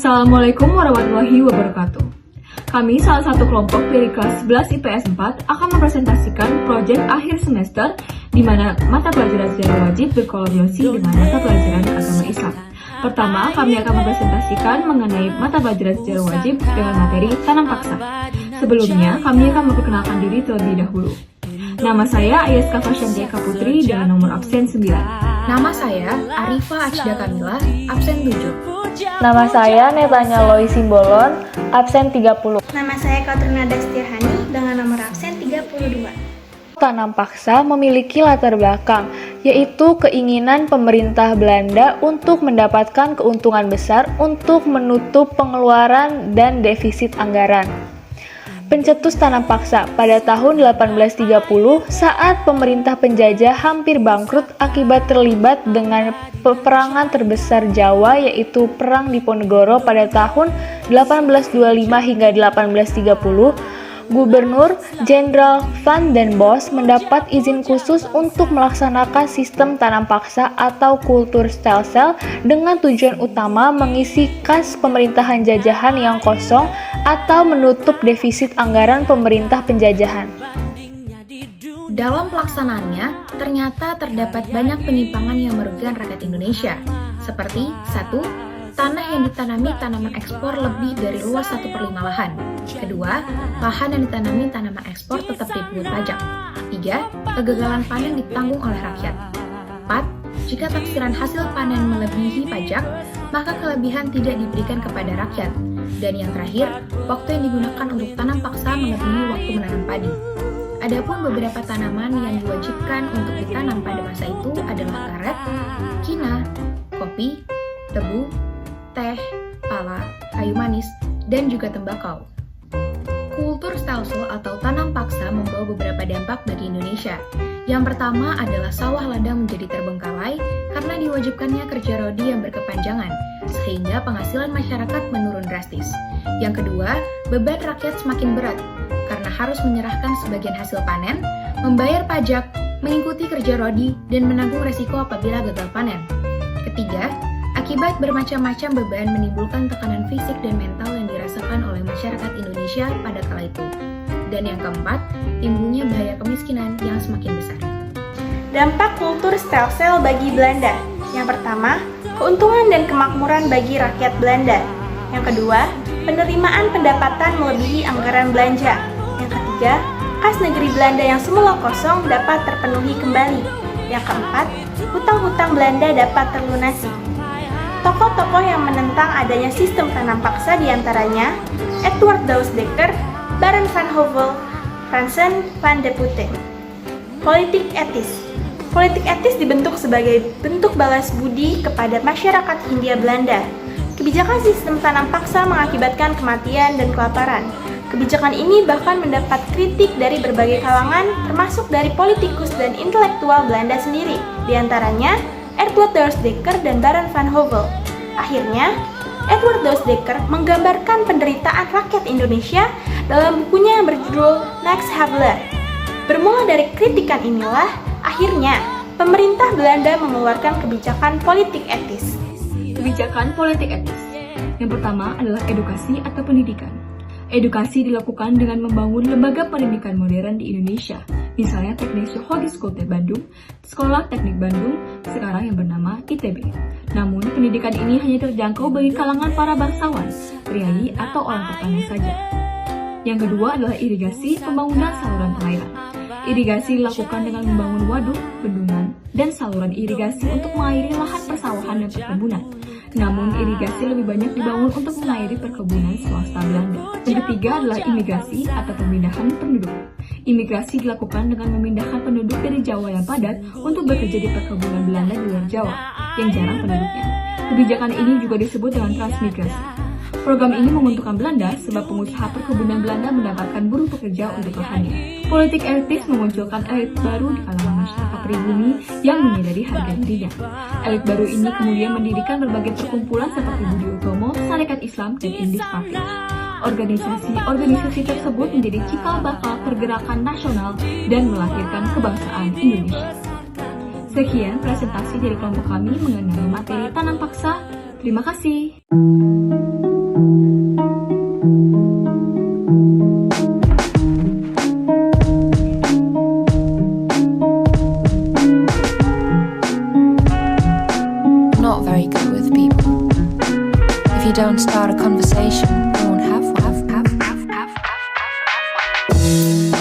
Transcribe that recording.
Assalamualaikum warahmatullahi wabarakatuh. Kami salah satu kelompok dari kelas 11 IPS 4 akan mempresentasikan proyek akhir semester di mana mata pelajaran sejarah wajib berkolaborasi dengan mata pelajaran agama Islam. Pertama, kami akan mempresentasikan mengenai mata pelajaran sejarah wajib dengan materi tanam paksa. Sebelumnya, kami akan memperkenalkan diri terlebih dahulu. Nama saya Ayaska Fasyantika Putri dengan nomor absen 9. Nama saya Arifa Achda Kamila, absen 7. Nama saya Netanya Loi Simbolon, absen 30. Nama saya Katrina Destiahani dengan nomor absen 32. Tanam paksa memiliki latar belakang, yaitu keinginan pemerintah Belanda untuk mendapatkan keuntungan besar untuk menutup pengeluaran dan defisit anggaran. Pencetus tanam paksa pada tahun 1830 saat pemerintah penjajah hampir bangkrut akibat terlibat dengan peperangan terbesar Jawa yaitu Perang Diponegoro pada tahun 1825 hingga 1830. Gubernur Jenderal Van den Bosch mendapat izin khusus untuk melaksanakan sistem tanam paksa atau kulturstelsel dengan tujuan utama mengisi kas pemerintahan jajahan yang kosong atau menutup defisit anggaran pemerintah penjajahan. Dalam pelaksanaannya, ternyata terdapat banyak penyimpangan yang merugikan rakyat Indonesia, seperti 1. Tanah yang ditanami tanaman ekspor lebih dari luas 1/5 lahan. Kedua, lahan yang ditanami tanaman ekspor tetap dipungut pajak. 3. Kegagalan panen ditanggung oleh rakyat. 4. Jika taksiran hasil panen melebihi pajak, maka kelebihan tidak diberikan kepada rakyat. Dan yang terakhir, waktu yang digunakan untuk tanam paksa melebihi waktu menanam padi. Adapun beberapa tanaman yang diwajibkan untuk ditanam pada masa itu adalah karet, kina, kopi, tebu, teh, pala, kayu manis, dan juga tembakau. Kulturstelsel atau tanam paksa membawa beberapa dampak bagi Indonesia. Yang pertama adalah sawah ladang menjadi terbengkalai karena diwajibkannya kerja rodi yang berkepanjangan, sehingga penghasilan masyarakat menurun drastis. Yang kedua, beban rakyat semakin berat karena harus menyerahkan sebagian hasil panen, membayar pajak, mengikuti kerja rodi, dan menanggung resiko apabila gagal panen. Ketiga, akibat bermacam-macam beban menimbulkan tekanan fisik dan mental yang dirasakan oleh masyarakat Indonesia pada kala itu. Dan yang keempat, timbulnya bahaya kemiskinan yang semakin besar. Dampak kulturstelsel bagi Belanda. Yang pertama, keuntungan dan kemakmuran bagi rakyat Belanda. Yang kedua, penerimaan pendapatan melebihi anggaran belanja. Yang ketiga, kas negeri Belanda yang semula kosong dapat terpenuhi kembali. Yang keempat, hutang-hutang Belanda dapat terlunasi. Tokoh-tokoh yang menentang adanya sistem tanam paksa diantaranya Edward Douws Dekker, Baron van Hove, Fransen van de Putte. Politik etis. Politik etis dibentuk sebagai bentuk balas budi kepada masyarakat Hindia Belanda. Kebijakan sistem tanam paksa mengakibatkan kematian dan kelaparan. Kebijakan ini bahkan mendapat kritik dari berbagai kalangan, termasuk dari politikus dan intelektual Belanda sendiri, diantaranya Edward Douws Dekker dan Baron van Hove. Akhirnya, Edward Douws Dekker menggambarkan penderitaan rakyat Indonesia dalam bukunya yang berjudul Next Havelaar. Bermula dari kritikan inilah, akhirnya pemerintah Belanda mengeluarkan kebijakan politik etis. Kebijakan politik etis. Yang pertama adalah edukasi atau pendidikan. Edukasi dilakukan dengan membangun lembaga pendidikan modern di Indonesia, misalnya Teknik Hogeschool Bandung, Sekolah Teknik Bandung, sekarang yang bernama ITB. Namun, pendidikan ini hanya terjangkau bagi kalangan para bangsawan, priayi, atau orang pertanian saja. Yang kedua adalah irigasi, pembangunan saluran pengairan. Irigasi dilakukan dengan membangun waduk, bendungan, dan saluran irigasi untuk mengairi lahan persawahan dan perkebunan. Namun, irigasi lebih banyak dibangun untuk mengairi perkebunan swasta Belanda. Yang ketiga adalah imigrasi atau pemindahan penduduk. Imigrasi dilakukan dengan memindahkan penduduk dari Jawa yang padat untuk bekerja di perkebunan Belanda di luar Jawa, yang jarang penduduknya. Kebijakan ini juga disebut dengan transmigrasi. Program ini menguntungkan Belanda sebab pengusaha perkebunan Belanda mendapatkan buruh pekerja untuk lahannya. Politik etis memunculkan elit baru di kalangan masyarakat pribumi yang menyadari harga dirinya. Elit baru ini kemudian mendirikan berbagai perkumpulan seperti Budi Utomo, Sarekat Islam, dan Indis Party. Organisasi tersebut menjadi cikal bakal pergerakan nasional dan melahirkan kebangsaan Indonesia. Sekian presentasi dari kelompok kami mengenai materi tanam paksa. Terima kasih. want to start a conversation. Go on, have one.